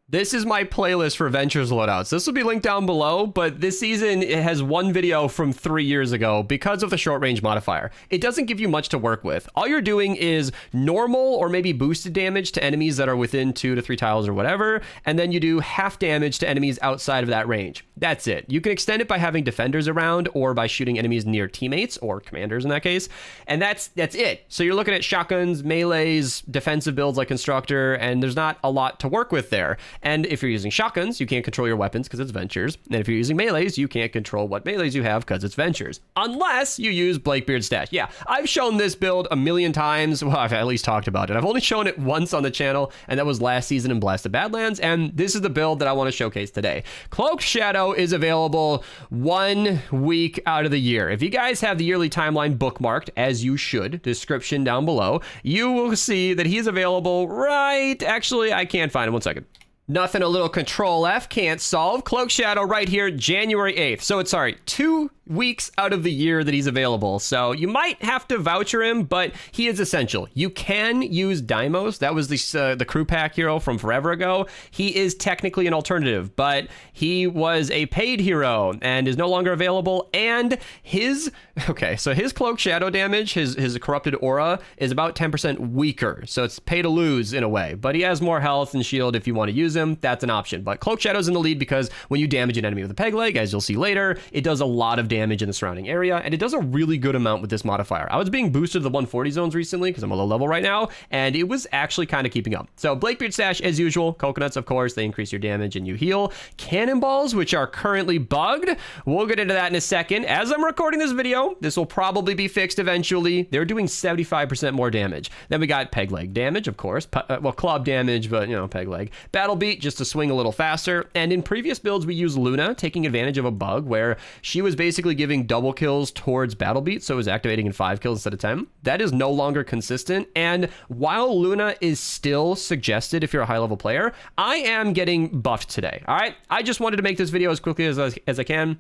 This is my playlist for Ventures loadouts. This will be linked down below, but this season it has one video from 3 years ago because of the short range modifier. It doesn't give you much to work with. All you're doing is normal or maybe boosted damage to enemies that are within 2 to 3 tiles or whatever, and then you do half damage to enemies outside of that range. That's it. You can extend it by having defenders around or by shooting enemies near teammates or commanders in that case, and that's it. So you're looking at shotguns, melees, defensive builds like Constructor, and there's not a lot to work with there. And if you're using shotguns, you can't control your weapons because it's Ventures. And if you're using melees, you can't control what melees you have because it's Ventures. Unless you use Blakebeard's stash. Yeah, I've shown this build a million times. Well, I've at least talked about it. I've only shown it once on the channel, and that was last season in Blasted Badlands. And this is the build that I want to showcase today. Cloaked Shadow is available 1 week out of the year. If you guys have the yearly timeline bookmarked, as you should, description down below, you will see that he's available right... Actually, I can't find him. 1 second. Nothing a little Control F can't solve. Cloaked Shadow right here, January 8th. So it's, sorry, 2 weeks out of the year that he's available. So you might have to voucher him, but he is essential. You can use Deimos. That was the crew pack hero from forever ago. He is technically an alternative, but he was a paid hero and is no longer available. And his, okay, so his Cloaked Shadow damage, his corrupted aura is about 10% weaker. So it's pay to lose in a way, but he has more health and shield if you want to use him. That's an option. But Cloaked Shadow's in the lead because when you damage an enemy with a peg leg, as you'll see later, it does a lot of damage in the surrounding area, and it does a really good amount with this modifier. I was being boosted to the 140 zones recently because I'm a low level right now, and it was actually kind of keeping up. So Blakebeard stash as usual. Coconuts, of course, they increase your damage and you heal. Cannonballs, which are currently bugged. We'll get into that in a second. As I'm recording this video, this will probably be fixed eventually. They're doing 75% more damage. Then we got peg leg damage, of course. Well, club damage, but, you know, peg leg. Battle beat, just to swing a little faster. And in previous builds, we used Luna, taking advantage of a bug where she was basically giving double kills towards battle beat, so it was activating in 5 kills instead of 10. That is no longer consistent, and while Luna is still suggested if you're a high level player, I am getting buffed today. All right, I just wanted to make this video as quickly as I can.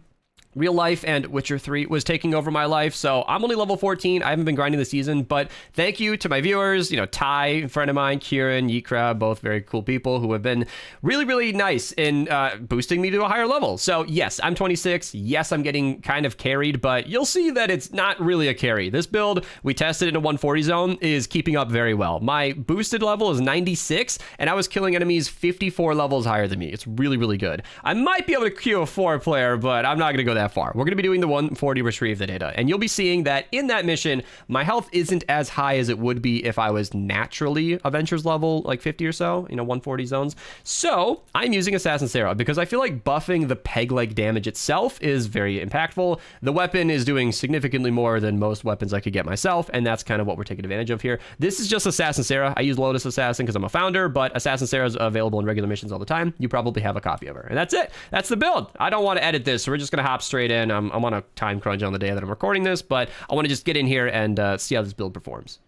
Real life and Witcher 3 was taking over my life, so I'm only level 14. I haven't been grinding this season, but thank you to my viewers, you know, Ty, a friend of mine, Kieran, Yeetcrab, both very cool people who have been really, really nice in boosting me to a higher level. So yes, I'm 26. Yes, I'm getting kind of carried, but you'll see that it's not really a carry. This build, we tested in a 140 zone, is keeping up very well. My boosted level is 96, and I was killing enemies 54 levels higher than me. It's really, really good. I might be able to queue a 4 player, but I'm not going to go that far. We're going to be doing the 140 retrieve the data, and you'll be seeing that in that mission, my health isn't as high as it would be if I was naturally Adventures level, like 50 or so, you know, 140 zones. So I'm using Assassin Sarah because I feel like buffing the peg leg damage itself is very impactful. The weapon is doing significantly more than most weapons I could get myself, and that's kind of what we're taking advantage of here. This is just Assassin Sarah. I use Lotus Assassin because I'm a founder, but Assassin Sarah is available in regular missions all the time. You probably have a copy of her, and that's it. That's the build. I don't want to edit this, so we're just going to hop straight in. I'm on a time crunch on the day that I'm recording this, but I want to just get in here and see how this build performs.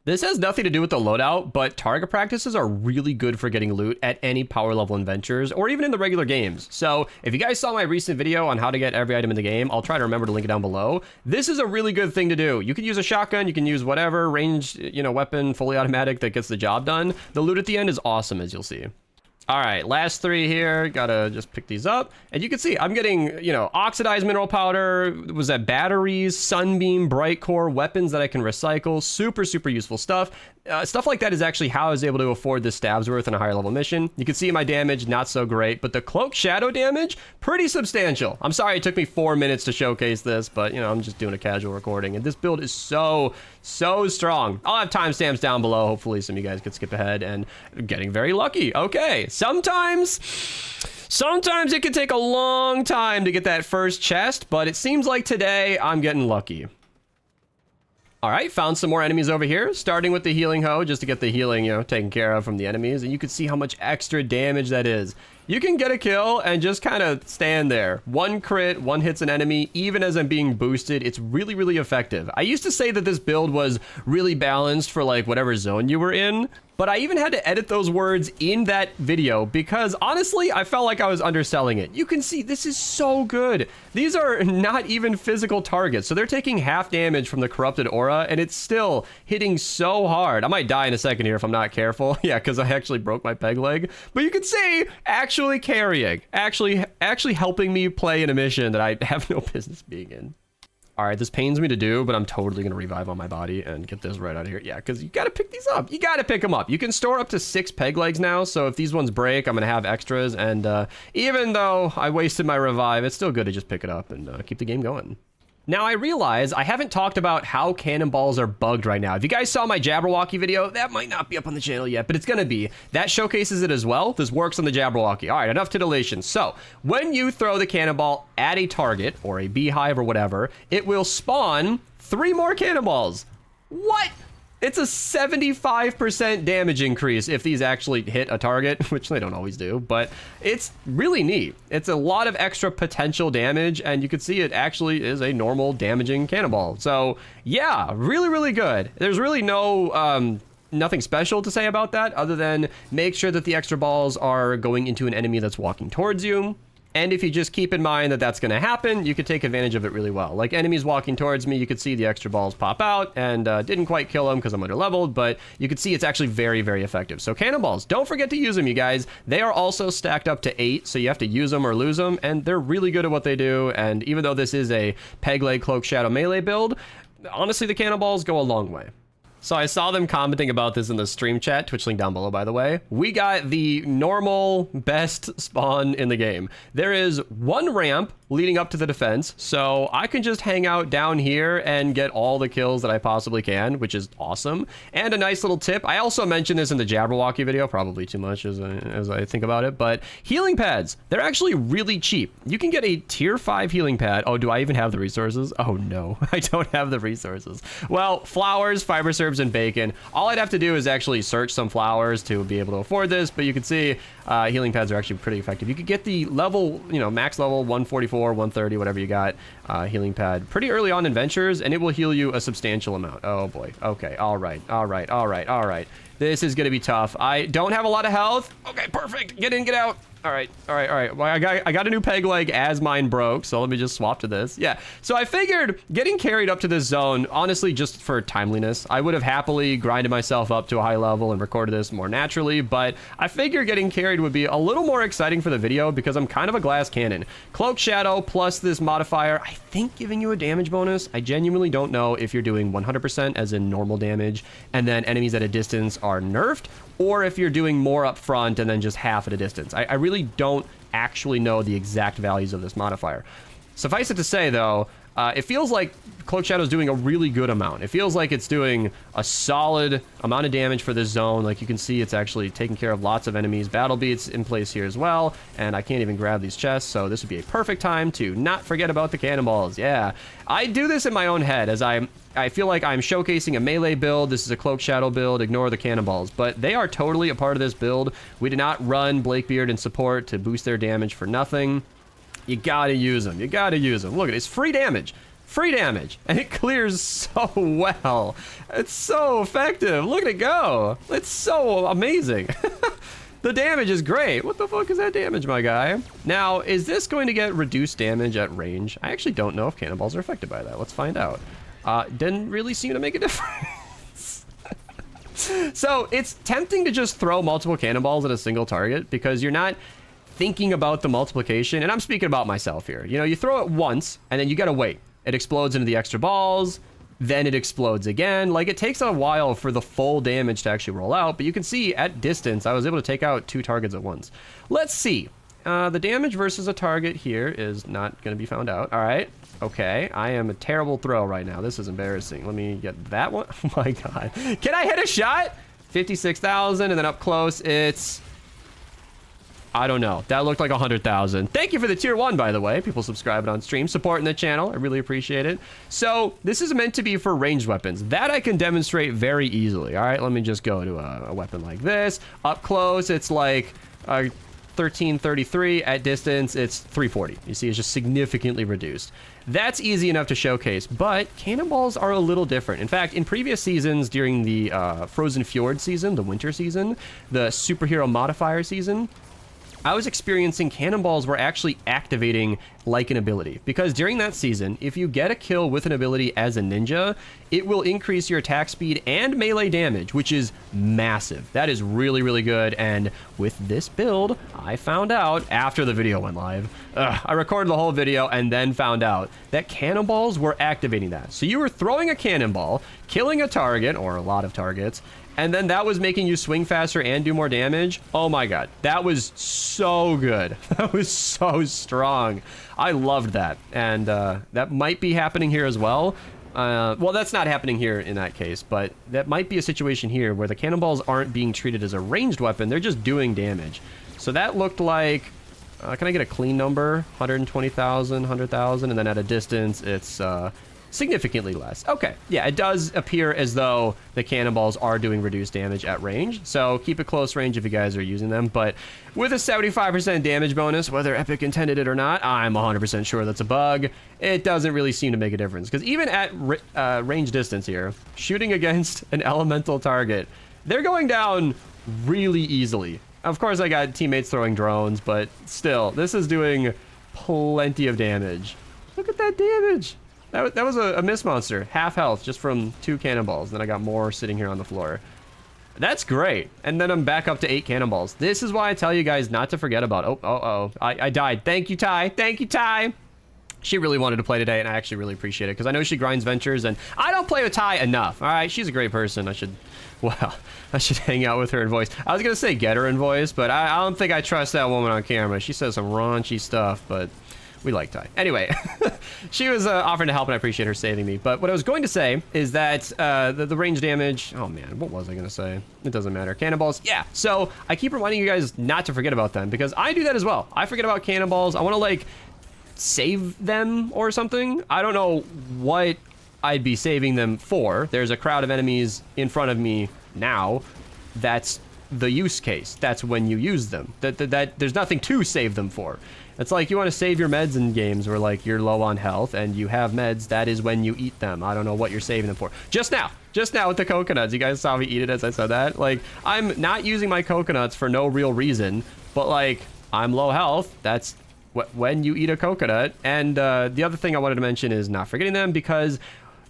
This has nothing to do with the loadout, but target practices are really good for getting loot at any power level in Ventures or even in the regular games. So if you guys saw my recent video on how to get every item in the game, I'll try to remember to link it down below. This is a really good thing to do. You can use a shotgun, you can use whatever ranged, you know, weapon, fully automatic that gets the job done. The loot at the end is awesome, as you'll see. All right, last 3 here. Gotta just pick these up. And you can see I'm getting, you know, oxidized mineral powder. Was that batteries, sunbeam, bright core, weapons that I can recycle. Super, super useful stuff. Stuff like that is actually how I was able to afford this stabs worth in a higher level mission. You can see my damage, not so great, but the Cloaked Shadow damage, pretty substantial. I'm sorry it took me 4 minutes to showcase this, but, you know, I'm just doing a casual recording. And this build is so strong. I'll have timestamps down below, hopefully some of you guys could skip ahead, and getting very lucky. Okay, sometimes it can take a long time to get that first chest, but it seems like today I'm getting lucky. All right, found some more enemies over here, starting with the healing hoe just to get the healing, you know, taken care of from the enemies. And you can see how much extra damage that is. You can get a kill and just kind of stand there. One crit, one hits an enemy, even as I'm being boosted. It's really, really effective. I used to say that this build was really balanced for like whatever zone you were in, but I even had to edit those words in that video because honestly, I felt like I was underselling it. You can see this is so good. These are not even physical targets. So they're taking half damage from the corrupted aura and it's still hitting so hard. I might die in a second here if I'm not careful. Yeah, because I actually broke my peg leg. But you can see actually carrying, actually helping me play in a mission that I have no business being in. All right, this pains me to do, but I'm totally going to revive on my body and get this right out of here. Yeah, because you got to pick these up. You got to pick them up. You can store up to 6 peg legs now, so if these ones break, I'm going to have extras. And even though I wasted my revive, it's still good to just pick it up and keep the game going. Now, I realize I haven't talked about how cannonballs are bugged right now. If you guys saw my Jabberwocky video, that might not be up on the channel yet, but it's going to be. That showcases it as well. This works on the Jabberwocky. All right, enough titillation. So, when you throw the cannonball at a target, or a beehive or whatever, it will spawn 3 more cannonballs. What? It's a 75% damage increase if these actually hit a target, which they don't always do, but it's really neat. It's a lot of extra potential damage, and you can see it actually is a normal damaging cannonball. So yeah, really, really good. There's really no nothing special to say about that other than make sure that the extra balls are going into an enemy that's walking towards you. And if you just keep in mind that that's going to happen, you could take advantage of it really well. Like enemies walking towards me, you could see the extra balls pop out and didn't quite kill them because I'm under-leveled, but you could see it's actually very, very effective. So cannonballs, don't forget to use them, you guys. They are also stacked up to 8, so you have to use them or lose them, and they're really good at what they do. And even though this is a peg leg cloak shadow melee build, honestly, the cannonballs go a long way. So I saw them commenting about this in the stream chat, Twitch link down below, by the way. We got the normal best spawn in the game. There is 1 ramp leading up to the defense, so I can just hang out down here and get all the kills that I possibly can, which is awesome. And a nice little tip, I also mentioned this in the Jabberwocky video, probably too much as I think about it, but healing pads, they're actually really cheap. You can get a tier 5 healing pad. Oh, do I even have the resources? Oh no, I don't have the resources. Well, flowers, fiber syrups, and bacon. All I'd have to do is actually search some flowers to be able to afford this, but you can see healing pads are actually pretty effective. You could get the level, you know, max level 144, 130, whatever you got, healing pad pretty early on in Ventures, and it will heal you a substantial amount. Oh boy. Okay. All right. This is going to be tough. I don't have a lot of health. Okay, perfect. Get in, get out. All right. Well, I got a new peg leg as mine broke, so let me just swap to this. Yeah. So I figured getting carried up to this zone, honestly, just for timeliness, I would have happily grinded myself up to a high level and recorded this more naturally, but I figured getting carried would be a little more exciting for the video because I'm kind of a glass cannon. Cloak Shadow plus this modifier, I think giving you a damage bonus. I genuinely don't know if you're doing 100% as in normal damage, and then enemies at a distance are nerfed, or if you're doing more up front and then just half at a distance. I really don't actually know the exact values of this modifier. Suffice it to say, though, it feels like Cloak Shadow is doing a really good amount. It feels like it's doing a solid amount of damage for this zone. Like you can see, it's actually taking care of lots of enemies. Battle Beats in place here as well, and I can't even grab these chests, so this would be a perfect time to not forget about the cannonballs. Yeah, I do this in my own head as I feel like I'm showcasing a melee build. This is a Cloak Shadow build. Ignore the cannonballs, but they are totally a part of this build. We did not run Blakebeard in support to boost their damage for nothing. You gotta use them. You gotta use them. Look at it. It's free damage. Free damage. And it clears so well. It's so effective. Look at it go. It's so amazing. The damage is great. What the fuck is that damage, my guy? Now, is this going to get reduced damage at range? I actually don't know if cannonballs are affected by that. Let's find out. Didn't really seem to make a difference. So it's tempting to just throw multiple cannonballs at a single target because you're not thinking about the multiplication, and I'm speaking about myself here. You know, you throw it once and then you gotta wait. It explodes into the extra balls, then it explodes again. Like, it takes a while for the full damage to actually roll out, but you can see at distance I was able to take out 2 targets at once. Let's see. The damage versus a target here is not gonna be found out. All right. Okay, I am a terrible throw right now. This is embarrassing. Let me get that one. Oh my god. Can I hit a shot? 56,000, and then up close it's, I don't know. That looked like 100,000. Thank you for the tier 1, by the way. People subscribing on stream, supporting the channel. I really appreciate it. So this is meant to be for ranged weapons. That I can demonstrate very easily. All right, let me just go to a weapon like this. Up close, it's like a 1333. At distance, it's 340. You see, it's just significantly reduced. That's easy enough to showcase, but cannonballs are a little different. In fact, in previous seasons, during the Frozen Fjord season, the winter season, the superhero modifier season, I was experiencing cannonballs were actually activating like an ability. Because during that season, if you get a kill with an ability as a ninja, it will increase your attack speed and melee damage, which is massive. That is really, really good. And with this build, I found out after the video went live, I recorded the whole video and then found out that cannonballs were activating that. So you were throwing a cannonball, killing a target or a lot of targets, and then that was making you swing faster and do more damage. Oh my god, that was so good. That was so strong. I loved that. And that might be happening here as well. Well, that's not happening here in that case, but that might be a situation here where the cannonballs aren't being treated as a ranged weapon. They're just doing damage. So that looked like, can I get a clean number? 120,000, 100,000, and then at a distance, it's significantly less. Okay, yeah, it does appear as though the cannonballs are doing reduced damage at range, so keep it close range if you guys are using them, but with a 75% damage bonus, whether Epic intended it or not, I'm 100% sure that's a bug. It doesn't really seem to make a difference, because even at range distance here, shooting against an elemental target, they're going down really easily. Of course, I got teammates throwing drones, but still, this is doing plenty of damage. Look at that damage! That was a Mist monster. Half health just from 2 cannonballs. Then I got more sitting here on the floor. That's great. And then I'm back up to 8 cannonballs. This is why I tell you guys not to forget about... I died. Thank you, Ty. Thank you, Ty. She really wanted to play today, and I actually really appreciate it, because I know she grinds ventures, and I don't play with Ty enough. All right, she's a great person. I should hang out with her in voice. I was going to say get her in voice, but I don't think I trust that woman on camera. She says some raunchy stuff, but... we like Ty. Anyway, she was offering to help, and I appreciate her saving me. But what I was going to say is that the range damage... oh, man, what was I going to say? It doesn't matter. Cannonballs, yeah. So I keep reminding you guys not to forget about them, because I do that as well. I forget about cannonballs. I want to, like, save them or something. I don't know what I'd be saving them for. There's a crowd of enemies in front of me now. That's the use case. That's when you use them. There's nothing to save them for. It's like you want to save your meds in games where, like, you're low on health and you have meds. That is when you eat them. I don't know what you're saving them for. Just now with the coconuts. You guys saw me eat it as I said that. Like, I'm not using my coconuts for no real reason, but, like, I'm low health. That's when you eat a coconut. And the other thing I wanted to mention is not forgetting them, because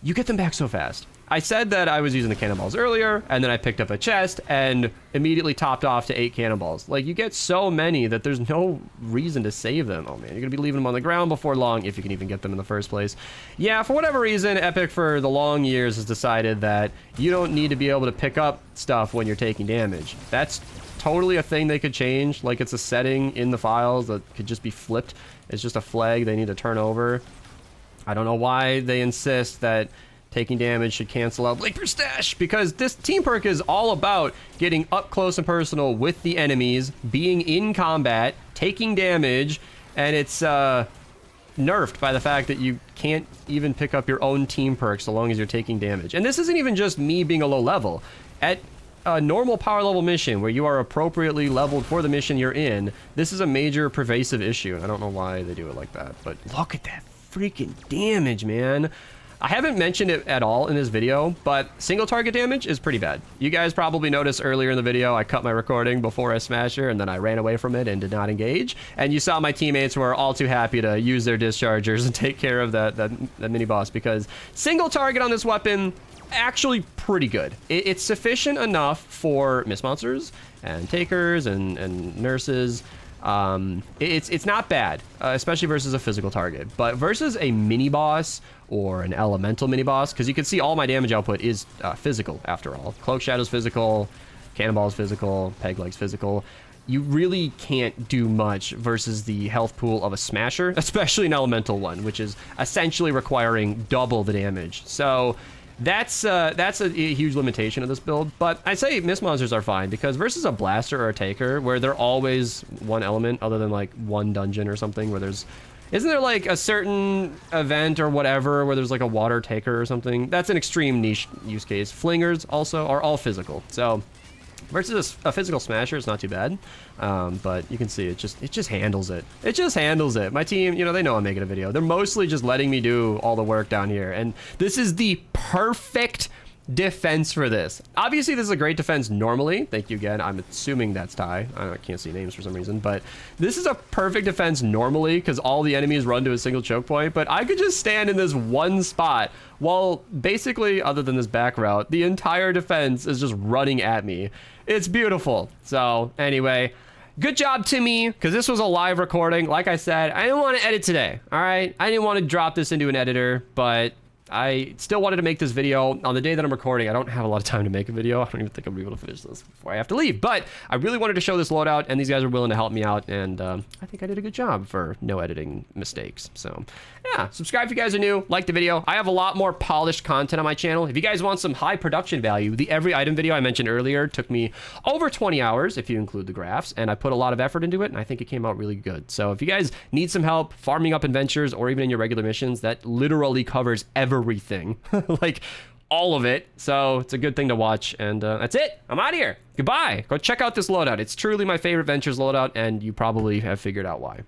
you get them back so fast. I said that I was using the cannonballs earlier, and then I picked up a chest and immediately topped off to 8 cannonballs. Like, you get so many that there's no reason to save them. Oh man, you're gonna be leaving them on the ground before long, if you can even get them in the first place. Yeah, for whatever reason, Epic for the long years has decided that you don't need to be able to pick up stuff when you're taking damage. That's totally a thing they could change. Like, it's a setting in the files that could just be flipped. It's just a flag they need to turn over. I don't know why they insist that taking damage should cancel out Bleeper Stash, because this team perk is all about getting up close and personal with the enemies, being in combat, taking damage, and it's nerfed by the fact that you can't even pick up your own team perk so long as you're taking damage. And this isn't even just me being a low level. At a normal power level mission where you are appropriately leveled for the mission you're in, this is a major pervasive issue, and I don't know why they do it like that, but look at that freaking damage, man. I haven't mentioned it at all in this video, but single target damage is pretty bad. You guys probably noticed earlier in the video, I cut my recording before I smashed her, and then I ran away from it and did not engage. And you saw my teammates were all too happy to use their dischargers and take care of that mini boss, because single target on this weapon, actually pretty good. It's sufficient enough for Mist monsters and takers and nurses. It's not bad, especially versus a physical target, but versus a mini boss or an elemental mini boss, because you can see all my damage output is physical after all. Cloak Shadow's physical, Cannonball's physical, Peg Leg's physical. You really can't do much versus the health pool of a smasher, especially an elemental one, which is essentially requiring double the damage. So that's a huge limitation of this build, but I'd say Mist monsters are fine, because versus a blaster or a taker, where they're always one element other than like one dungeon or something where there's... isn't there like a certain event or whatever where there's like a water taker or something? That's an extreme niche use case. Flingers also are all physical, so Versus a physical smasher, it's not too bad, but you can see it just handles it. It just handles it. My team, you know, they know I'm making a video. They're mostly just letting me do all the work down here, and this is the perfect defense for this. Obviously, this is a great defense normally. Thank you again. I'm assuming that's Ty. I can't see names for some reason, but this is a perfect defense normally because all the enemies run to a single choke point, but I could just stand in this one spot while basically, other than this back route, the entire defense is just running at me. It's beautiful. So anyway, good job to me, because this was a live recording. Like I said, I didn't want to edit today, all right? I didn't want to drop this into an editor, but I still wanted to make this video on the day that I'm recording. I don't have a lot of time to make a video. I don't even think I'll be able to finish this before I have to leave. But I really wanted to show this loadout, and these guys are willing to help me out. And I think I did a good job for no editing mistakes. So yeah, subscribe if you guys are new. Like the video. I have a lot more polished content on my channel. If you guys want some high production value, the every item video I mentioned earlier took me over 20 hours if you include the graphs. And I put a lot of effort into it, and I think it came out really good. So if you guys need some help farming up adventures or even in your regular missions, that literally covers everything. Like all of it. So it's a good thing to watch. And that's it. I'm out of here. Goodbye. Go check out this loadout. It's truly my favorite Ventures loadout, and you probably have figured out why.